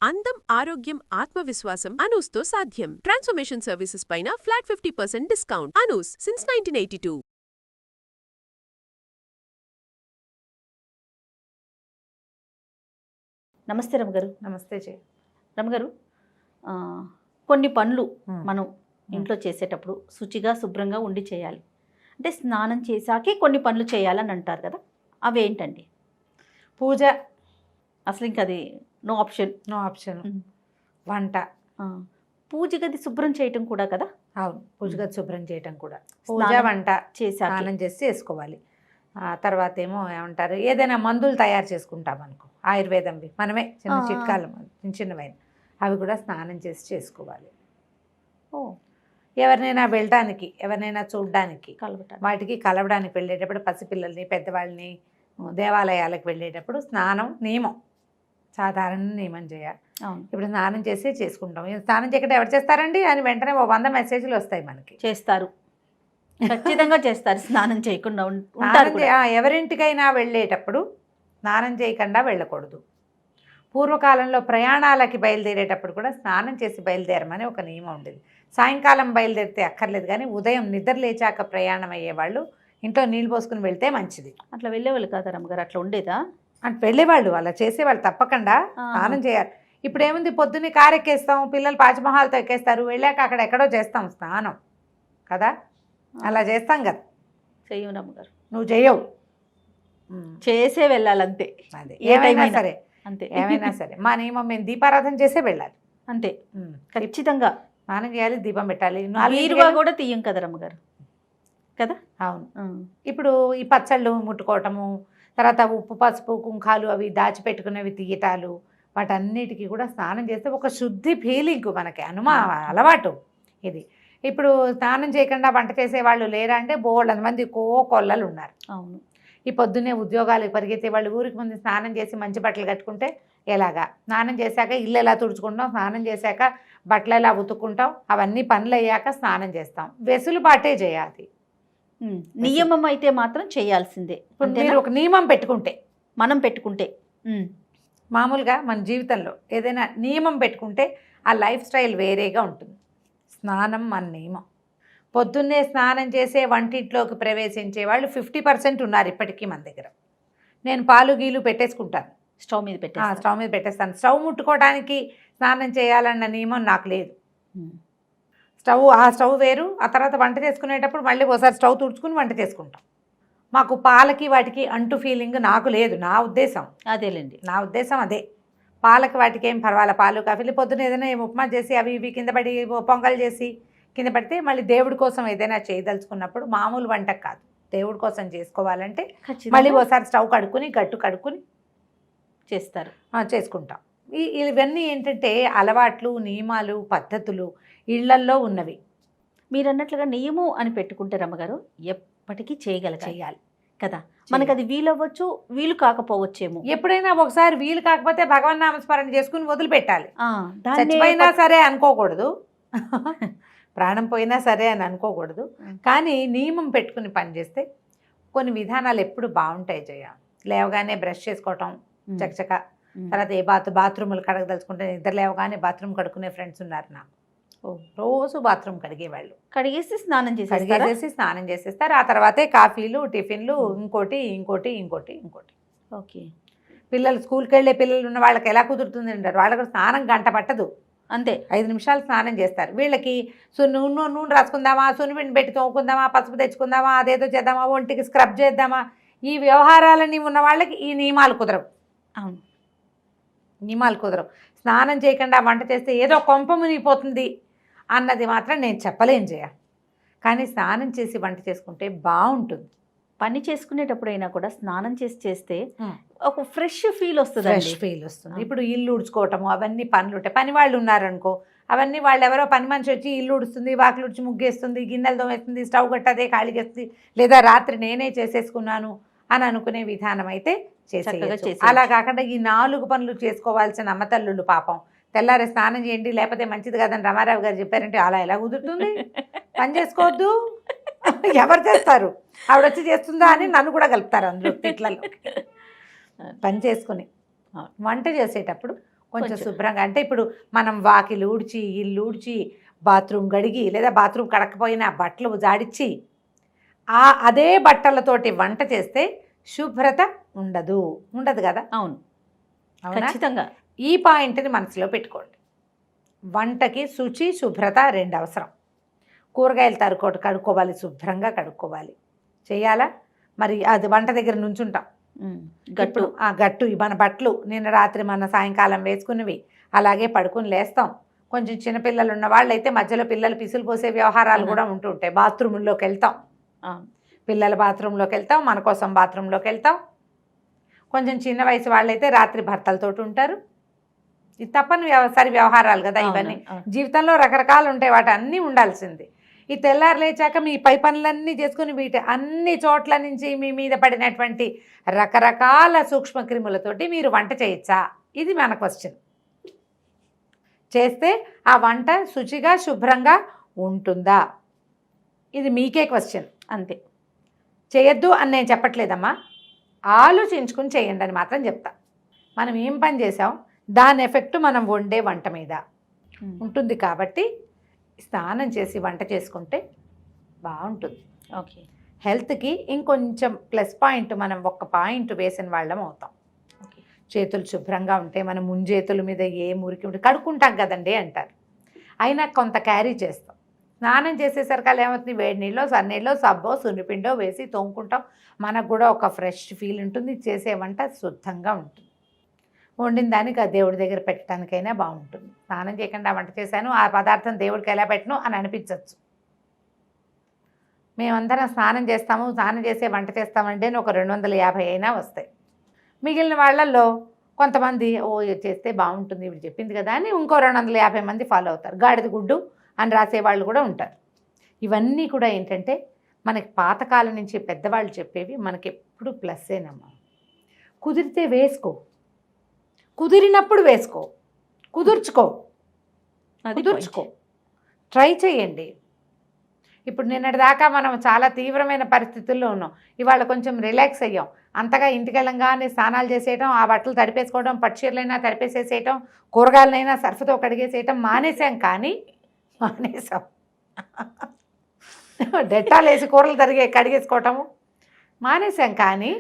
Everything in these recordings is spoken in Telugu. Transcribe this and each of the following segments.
అందం, ఆరోగ్యం, ఆత్మవిశ్వాసం అనూస్తో సాధ్యం. ట్రాన్స్ఫర్మేషన్ సర్వీసెస్ పైన ఫ్లాట్ 50% డిస్కౌంట్. అనూస్ సిన్స్ 1982. నమస్తే రమగారు. నమస్తే జయ. రమగారు, కొన్ని పనులు మనం ఇంట్లో చేసేటప్పుడు శుచిగా శుభ్రంగా ఉండి చేయాలి. అంటే స్నానం చేశాకే కొన్ని పనులు చేయాలని అంటారు కదా, అవేంటండి? పూజ అసలు ఇంకా అది నో ఆప్షన్. వంట, పూజ గది శుభ్రం చేయటం కూడా కదా. అవును, పూజ గది శుభ్రం చేయటం కూడా. పూజ వంట స్నానం చేసి చేసుకోవాలి. తర్వాత ఏమో ఏమంటారు, ఏదైనా మందులు తయారు చేసుకుంటాం అనుకో, ఆయుర్వేదంవి మనమే చిన్న చిట్కాలు చిన్నవైన అవి కూడా స్నానం చేసి చేసుకోవాలి. ఎవరినైనా వెళ్ళడానికి, ఎవరినైనా చూడడానికి, వాటికి కలవడానికి వెళ్ళేటప్పుడు, పసిపిల్లల్ని, పెద్దవాళ్ళని, దేవాలయాలకు వెళ్ళేటప్పుడు స్నానం నియమం, సాధారణ నియమం చేయాలి. ఇప్పుడు స్నానం చేసి చేసుకుంటాం. స్నానం చేయకుండా ఎవరు చేస్తారండి అని వెంటనే 100 మెసేజ్లు వస్తాయి మనకి. చేస్తారు, ఖచ్చితంగా చేస్తారు. స్నానం చేయకుండా ఎవరింటికైనా వెళ్ళేటప్పుడు స్నానం చేయకుండా వెళ్ళకూడదు. పూర్వకాలంలో ప్రయాణాలకి బయలుదేరేటప్పుడు కూడా స్నానం చేసి బయలుదేరమని ఒక నియమం ఉండేది. సాయంకాలం బయలుదేరితే అక్కర్లేదు, కానీ ఉదయం నిద్ర లేచాక ప్రయాణం అయ్యేవాళ్ళు ఇంట్లో నీళ్ళు పోసుకుని వెళ్తే మంచిది. అట్లా వెళ్ళేవాళ్ళు కాదా రమ్మగారు? అట్లా ఉండేదా? అంటే వెళ్ళేవాళ్ళు, అలా చేసేవాళ్ళు, తప్పకుండా స్నానం చేయాలి. ఇప్పుడు ఏముంది, పొద్దున్నే కారు ఎక్కేస్తాం, పిల్లలు పాచిమహాల్తో ఎక్కేస్తారు, వెళ్ళాక అక్కడ ఎక్కడో చేస్తాం స్నానం కదా, అలా చేస్తాం కదా. చెయ్యవు రమ్మగారు, నువ్వు చెయ్యవు, చేసే వెళ్ళాలంతే. అదే ఏమైనా సరే, అంతే ఏమైనా సరే మా నియమం, మేము దీపారాధన చేసే వెళ్ళాలి అంతే. ఖచ్చితంగా స్నానం చేయాలి, దీపం పెట్టాలి. బీరువా కూడా తీయం కదా రమ్మగారు కదా. అవును. ఇప్పుడు ఈ పచ్చళ్ళు ముట్టుకోవటము, తర్వాత ఉప్పు, పసుపు, కుంకాలు అవి దాచిపెట్టుకునేవి తీయటాలు, వాటన్నిటికీ కూడా స్నానం చేస్తే ఒక శుద్ధి ఫీలింగ్ మనకి అలవాటు ఇది. ఇప్పుడు స్నానం చేయకుండా వంట చేసేవాళ్ళు లేరా అంటే బోళ్ళంత మంది కొల్లలు ఉన్నారు. అవును. ఈ పొద్దున్నే ఉద్యోగాలకు పరిగెత్తే వాళ్ళు ఊరికి ముందు స్నానం చేసి మంచి బట్టలు కట్టుకుంటే ఎలాగా, స్నానం చేశాక ఇల్లు ఎలా తుడుచుకుంటాం, స్నానం చేశాక బట్టలు ఎలా ఉతుక్కుంటాం, అవన్నీ పనులు అయ్యాక స్నానం చేస్తాం. వెసులుబాటే చేయాలి. నియమం అయితే మాత్రం చేయాల్సిందే. మీరు ఒక నియమం పెట్టుకుంటే, మనం పెట్టుకుంటే, మామూలుగా మన జీవితంలో ఏదైనా నియమం పెట్టుకుంటే ఆ లైఫ్ స్టైల్ వేరేగా ఉంటుంది. స్నానం మన నియమం. పొద్దున్నే స్నానం చేసే వంటింట్లోకి ప్రవేశించే వాళ్ళు 50% ఉన్నారు ఇప్పటికీ మన దగ్గర. నేను పాలు గీలు పెట్టేసుకుంటాను, స్టవ్ మీద పెట్టేస్తాను. స్టవ్ ముట్టుకోవడానికి స్నానం చేయాలన్న నియమం నాకు లేదు. ఆ స్టవ్ వేరు, ఆ తర్వాత వంట చేసుకునేటప్పుడు మళ్ళీ ఒకసారి స్టవ్ తుడుచుకుని వంట చేసుకుంటాం. మాకు పాలకి వాటికి అంటు ఫీలింగ్ నాకు లేదు, నా ఉద్దేశం అదేలేండి. నా ఉద్దేశం అదే. పాలకి వాటికి ఏం పర్వాలే, పాలు కాఫీలు పొద్దున ఏదైనా ఉప్మా చేసి అవి ఇవి కింద పడి, పొంగల్ చేసి కింద పడితే మళ్ళీ దేవుడి కోసం ఏదైనా చేయదలుచుకున్నప్పుడు, మామూలు వంటకు కాదు, దేవుడి కోసం చేసుకోవాలంటే మళ్ళీ ఒకసారి స్టవ్ కడుక్కుని గట్టు కడుక్కుని చేస్తారు, చేసుకుంటాం. ఇవన్నీ ఏంటంటే అలవాట్లు, నియమాలు, పద్ధతులు ఇళ్లల్లో ఉన్నవి. మీరు అన్నట్లుగా నియమం అని పెట్టుకుంటే రమ్మగారు ఎప్పటికీ చేయాలి కదా. మనకు అది వీలవ్వచ్చు, వీలు కాకపోవచ్చేమో. ఎప్పుడైనా ఒకసారి వీలు కాకపోతే భగవన్ నామస్మరణ చేసుకుని వదిలిపెట్టాలి. చచ్చిపోయినా సరే అనుకోకూడదు, ప్రాణం పోయినా సరే అని అనుకోకూడదు. కానీ నియమం పెట్టుకుని పనిచేస్తే కొన్ని విధానాలు ఎప్పుడు బాగుంటాయి జయ. లేవగానే బ్రష్ చేసుకోవటం చకచక, తర్వాత ఏ బాత్రూములు కడగదలుచుకుంటే నిద్ర లేవగానే బాత్రూమ్ కడుక్కునే ఫ్రెండ్స్ ఉన్నారు నాకు. రోజు బాత్రూమ్ కడిగేవాళ్ళు, కడిగేసి స్నానం చేసేస్తారు. ఆ తర్వాతే కాఫీలు, టిఫిన్లు, ఇంకోటి. ఓకే. పిల్లలు స్కూల్కి వెళ్ళే పిల్లలు ఉన్న వాళ్ళకి ఎలా కుదురుతుంది అంటారు, వాళ్ళకి స్నానం గంట పట్టదు, అంతే 5 నిమిషాలు స్నానం చేస్తారు. వీళ్ళకి నూనె రాసుకుందామా, సున్నిపిండి పెట్టి తోముకుందామా, పసుపు తెచ్చుకుందామా, అదేదో చేద్దామా, ఒంటికి స్క్రబ్ చేద్దామా, ఈ వ్యవహారాలన్నీ ఉన్న వాళ్ళకి ఈ నియమాలు కుదరవు. అవును, నియమాలు కుదరవు. స్నానం చేయకుండా వంట చేస్తే ఏదో కొంప మునిగిపోతుంది అన్నది మాత్రం నేను చెప్పలేను జయ. కానీ స్నానం చేసి వంట చేసుకుంటే బాగుంటుంది. పని చేసుకునేటప్పుడైనా కూడా స్నానం చేస్తే ఒక ఫ్రెష్ ఫీల్ వస్తుంది. ఇప్పుడు ఇల్లు ఉడుచుకోవటము అవన్నీ పనులు ఉంటాయి. పని వాళ్ళు ఉన్నారనుకో, అవన్నీ వాళ్ళు ఎవరో పని మనిషి వచ్చి ఇల్లు ఉడుస్తుంది, వాకిలు ఉడిచి ముగ్గేస్తుంది, గిన్నెలు తోమేస్తుంది, స్టవ్ కట్టదే ఖాళీగేస్తుంది, లేదా రాత్రి నేనే చేసేసుకున్నాను అని అనుకునే విధానం అయితే చేసేయచ్చు. అలా కాకుండా ఈ 4 పనులు చేసుకోవాల్సిన అమ్మతల్లుళ్ళు పాపం తెల్లారే స్నానం చేయండి లేకపోతే మంచిది కదని రమారావు గారు చెప్పారంటే అలా ఎలా కుదురుతుంది? పని చేసుకోవద్దు, ఎవరు చేస్తారు? ఆవిడ వచ్చి చేస్తుందా అని నన్ను కూడా కలుపుతారు అందులో తిట్లలో. పని చేసుకుని వంట చేసేటప్పుడు కొంచెం కొంచెం. శుభ్రంగా, అంటే ఇప్పుడు మనం వాకిలి ఊడ్చి ఇల్లు ఊడ్చి బాత్రూమ్ గడిగి లేదా బాత్రూమ్ కడకపోయినా బట్టలు జాడిచ్చి అదే బట్టలతోటి వంట చేస్తే శుభ్రత ఉండదు కదా. అవును, అవునా? ఖచ్చితంగా. ఈ పాయింట్ని మనసులో పెట్టుకోండి. వంటకి శుచి శుభ్రత 2 అవసరం. కూరగాయలు కడుక్కోవాలి, శుభ్రంగా కడుక్కోవాలి, చేయాలా? మరి అది వంట దగ్గర నుంచుంటాం, గట్టు గట్టు మన బట్టలు నిన్న రాత్రి మన సాయంకాలం వేసుకున్నవి అలాగే పడుకుని లేస్తాం. కొంచెం చిన్నపిల్లలు ఉన్న వాళ్ళు అయితే మధ్యలో పిల్లలు పిసులు పోసే వ్యవహారాలు కూడా ఉంటుంటాయి. బాత్రూంలోకి వెళ్తాం, పిల్లల బాత్రూంలోకి వెళ్తాం, మన కోసం బాత్రూంలోకి వెళ్తాం. కొంచెం చిన్న వయసు వాళ్ళైతే రాత్రి భర్తలతోటి ఉంటారు. ఇది తప్పని వ్యవహారాలు కదా ఇవన్నీ. జీవితంలో రకరకాలు ఉంటాయి, వాటి అన్నీ ఉండాల్సింది. ఈ తెల్లారు లేచాక మీ పై పనులన్నీ చేసుకుని వీటి అన్ని చోట్ల నుంచి మీ మీద పడినటువంటి రకరకాల సూక్ష్మక్రిములతోటి మీరు వంట చేయొచ్చా? ఇది మన క్వశ్చన్. చేస్తే ఆ వంట శుచిగా శుభ్రంగా ఉంటుందా? ఇది మీకే క్వశ్చన్. అంతే. చేయొద్దు అని నేను చెప్పట్లేదమ్మా, ఆలోచించుకుని చేయండి అని మాత్రం చెప్తా. మనం ఏం పని చేసాం దాని ఎఫెక్ట్ మనం వండే వంట మీద ఉంటుంది. కాబట్టి స్నానం చేసి వంట చేసుకుంటే బాగుంటుంది. ఓకే. హెల్త్కి ఇంకొంచెం ప్లస్ పాయింట్, మనం ఒక్క పాయింట్ వేసిన వాళ్ళం అవుతాం. చేతులు శుభ్రంగా ఉంటే మనం ముంజేతుల మీద ఏ మురికి ఉంటే కడుక్కుంటాం కదండి అంటారు. అయినా కొంత క్యారీ చేస్తాం. స్నానం చేసేసరికి ఏమవుతుంది, వేడి నీళ్ళు సన్నీళ్ళు సబ్బో సున్నిపిండో వేసి తోముకుంటాం. మనకు కూడా ఒక ఫ్రెష్ ఫీల్ ఉంటుంది, చేసే వంట శుద్ధంగా ఉంటుంది. వండిన దానికి ఆ దేవుడి దగ్గర పెట్టడానికైనా బాగుంటుంది. స్నానం చేయకుండా వంట చేశాను, ఆ పదార్థం దేవుడికి ఎలా పెట్టను అని అనిపించవచ్చు. మేమందరం స్నానం చేస్తాము, స్నానం చేసే వంట చేస్తామంటే ఒక 250 అయినా వస్తాయి. మిగిలిన వాళ్ళల్లో కొంతమంది చేస్తే బాగుంటుంది ఇప్పుడు చెప్పింది కదా అని ఇంకో 250 మంది ఫాలో అవుతారు. గాడిద గుడ్డు అని రాసేవాళ్ళు కూడా ఉంటారు. ఇవన్నీ కూడా ఏంటంటే మనకి పాతకాలం నుంచి పెద్దవాళ్ళు చెప్పేవి మనకి ఎప్పుడు ప్లస్సేనమ్మా. కుదిరితే వేసుకో, కుదిరినప్పుడు వేసుకో, కుదుర్చుకో, ట్రై చేయండి. ఇప్పుడు నిన్నటి దాకా మనం చాలా తీవ్రమైన పరిస్థితుల్లో ఉన్నాం, ఇవాళ కొంచెం రిలాక్స్ అయ్యాం. అంతగా ఇంటికి వెళ్ళంగానే స్నానాలు చేసేయటం, ఆ బట్టలు తడిపేసుకోవడం, పట్టుచీరలైనా తడిపేసేసేయటం, కూరగాయలనైనా సర్ఫతో కడిగేసేయటం మానేసాం. డెట్టాలు వేసి కూరలు కడిగేసుకోవటము మానేసాం. కానీ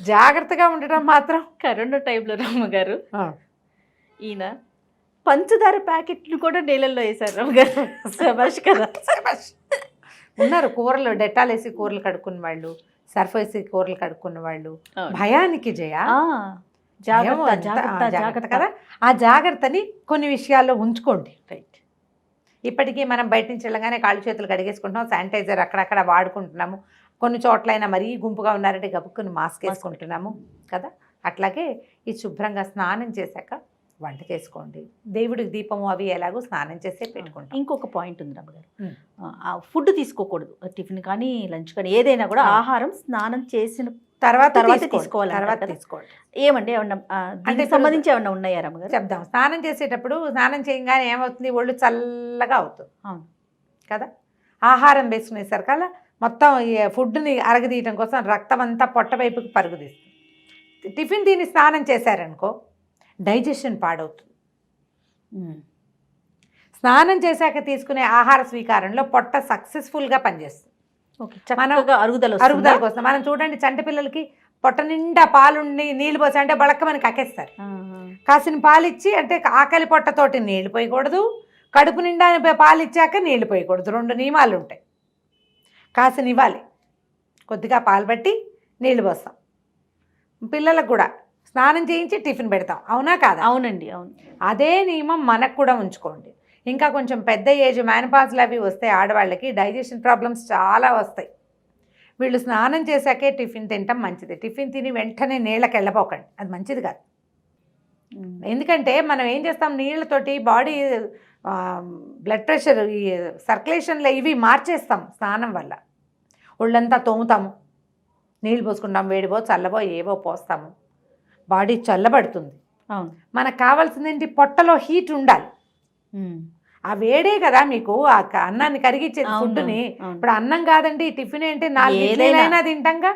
జాగ్రత్తగా ఉండటం మాత్రం. కరోనా టైంలో రమ్మగారు ఈయన పంచదార ప్యాకెట్లు కూడా నీళ్ళల్లో వేశారు రమ్మగారు. శభాష్ కదా. ఉన్నారు కూరలు డెట్టాలు వేసి కూరలు కడుక్కున్న వాళ్ళు, సర్ఫ్ వేసి కూరలు కడుక్కున్న వాళ్ళు. భయానికి జాగ్రత్త కదా, ఆ జాగ్రత్తని కొన్ని విషయాల్లో ఉంచుకోండి. రైట్. ఇప్పటికీ మనం బయట నుంచి వెళ్ళగానే కాళ్ళు చేతులు కడిగేసుకుంటున్నాం, శానిటైజర్ అక్కడక్కడ వాడుకుంటున్నాము. కొన్ని చోట్లైనా మరీ గుంపుగా ఉన్నారంటే గబుక్కుని మాస్క్ వేసుకుంటున్నాము కదా. అట్లాగే ఈ శుభ్రంగా స్నానం చేశాక వంట చేసుకోండి. దేవుడికి దీపము అవి ఎలాగో స్నానం చేసే పెట్టుకుంటాం. ఇంకొక పాయింట్ ఉంది రమ్మగారు, ఫుడ్ తీసుకోకూడదు. టిఫిన్ కానీ లంచ్ కానీ ఏదైనా కూడా ఆహారం స్నానం చేసిన తర్వాత తీసుకోవాలి. ఏమండి ఏమన్నా అంటే సంబంధించి ఏమన్నా ఉన్నాయా రమ్మగారు? చెప్దాం. స్నానం చేసేటప్పుడు స్నానం చేయగానే ఏమవుతుంది, ఒళ్ళు చల్లగా అవుతుంది. అవును కదా. ఆహారం వేసుకునేసరికల్లా మొత్తం ఫుడ్ని అరగదీయటం కోసం రక్తం అంతా పొట్ట వైపుకి పరుగుదీస్తుంది. టిఫిన్ తిని స్నానం చేశారనుకో డైజెషన్ పాడవుతుంది. స్నానం చేశాక తీసుకునే ఆహార స్వీకారంలో పొట్ట సక్సెస్ఫుల్గా పనిచేస్తుంది. అరుగుదల కోసం. మనం చూడండి, చంటి పిల్లలకి పొట్ట నిండా పాలుండి నీళ్ళు పోసి అంటే బళక్కమని కక్కేస్తారు. కాసిన పాలు ఇచ్చి అంటే ఆకలి పొట్టతోటి నీళ్ళు పోయకూడదు, కడుపు నిండా పాలు ఇచ్చాక నీళ్ళు పోయకూడదు. 2 నియమాలు ఉంటాయి. కాసిన ఇవ్వాలి, కొద్దిగా పాలు బట్టి నీళ్ళు పోస్తాం. పిల్లలకు కూడా స్నానం చేయించి టిఫిన్ పెడతాం, అవునా కాదా? అవునండి, అవును. అదే నియమం మనకు కూడా ఉంచుకోండి. ఇంకా కొంచెం పెద్ద ఏజ్ మేనపాజ్లు అవి వస్తాయి ఆడవాళ్ళకి, డైజెషన్ ప్రాబ్లమ్స్ చాలా వస్తాయి. వీళ్ళు స్నానం చేశాకే టిఫిన్ తినటం మంచిది. టిఫిన్ తిని వెంటనే నీళ్ళకి వెళ్ళపోకండి, అది మంచిది కాదు. ఎందుకంటే మనం ఏం చేస్తాం, నీళ్ళతోటి బాడీ బ్లడ్ ప్రెషర్ ఈ సర్క్యులేషన్లో ఇవి మార్చేస్తాం. స్నానం వల్ల ఒళ్ళంతా తోముతాము, నీళ్ళు పోసుకుంటాం, వేడిపో చల్లబో ఏవో పోస్తాము, బాడీ చల్లబడుతుంది. అవును. మనకు కావాల్సింది ఏంటి, పొట్టలో హీట్ ఉండాలి. ఆ వేడే కదా మీకు ఆ అన్నాన్ని కరిగించేది ఫుడ్ని. ఇప్పుడు అన్నం కాదండి టిఫిన్ ఏంటి, 4 ఇడ్లీలైనా తింటాంగా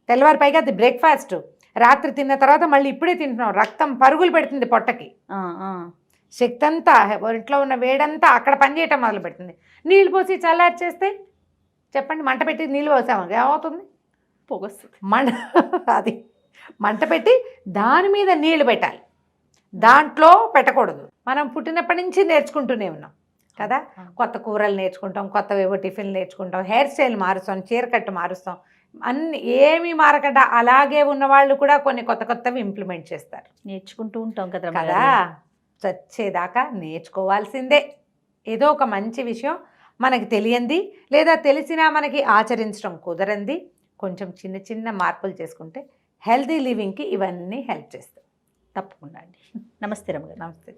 తెల్లవారి. పైగా అది బ్రేక్ఫాస్ట్, రాత్రి తిన్న తర్వాత మళ్ళీ ఇప్పుడే తింటున్నాం, రక్తం పరుగులు పెడుతుంది పొట్టకి, ఆ, ఆ. శక్తి అంతా ఒంట్లో ఉన్న వేడంతా అక్కడ పనిచేయటం మొదలు పెడుతుంది. నీళ్ళు పోసి చల్లార్చేస్తే చెప్పండి, మంట పెట్టి నీళ్ళు పోసాము ఏమవుతుంది? పొగొస్తుంది. అది మంట పెట్టి దాని మీద నీళ్లు పెట్టాలి, దాంట్లో పెట్టకూడదు. మనం పుట్టినప్పటి నుంచి నేర్చుకుంటూనే ఉన్నాం కదా, కొత్త కూరలు నేర్చుకుంటాం, కొత్తవేవో టిఫిన్లు నేర్చుకుంటాం, హెయిర్ స్టైల్ మారుస్తాం, చీరకట్టు మారుస్తాం, అన్ని ఏమీ మారకుండా అలాగే ఉన్న వాళ్ళు కూడా కొన్ని కొత్త కొత్తవి ఇంప్లిమెంట్ చేస్తారు. నేర్చుకుంటూ ఉంటాం కదా కదా, చచ్చేదాకా నేర్చుకోవాల్సిందే. ఏదో ఒక మంచి విషయం మనకి తెలియంది లేదా తెలిసినా మనకి ఆచరించడం కుదరంది కొంచెం చిన్న చిన్న మార్పులు చేసుకుంటే హెల్తీ లివింగ్కి ఇవన్నీ హెల్ప్ చేస్తాయి. తప్పకుండా అండి. నమస్తే రమగారు. నమస్తే.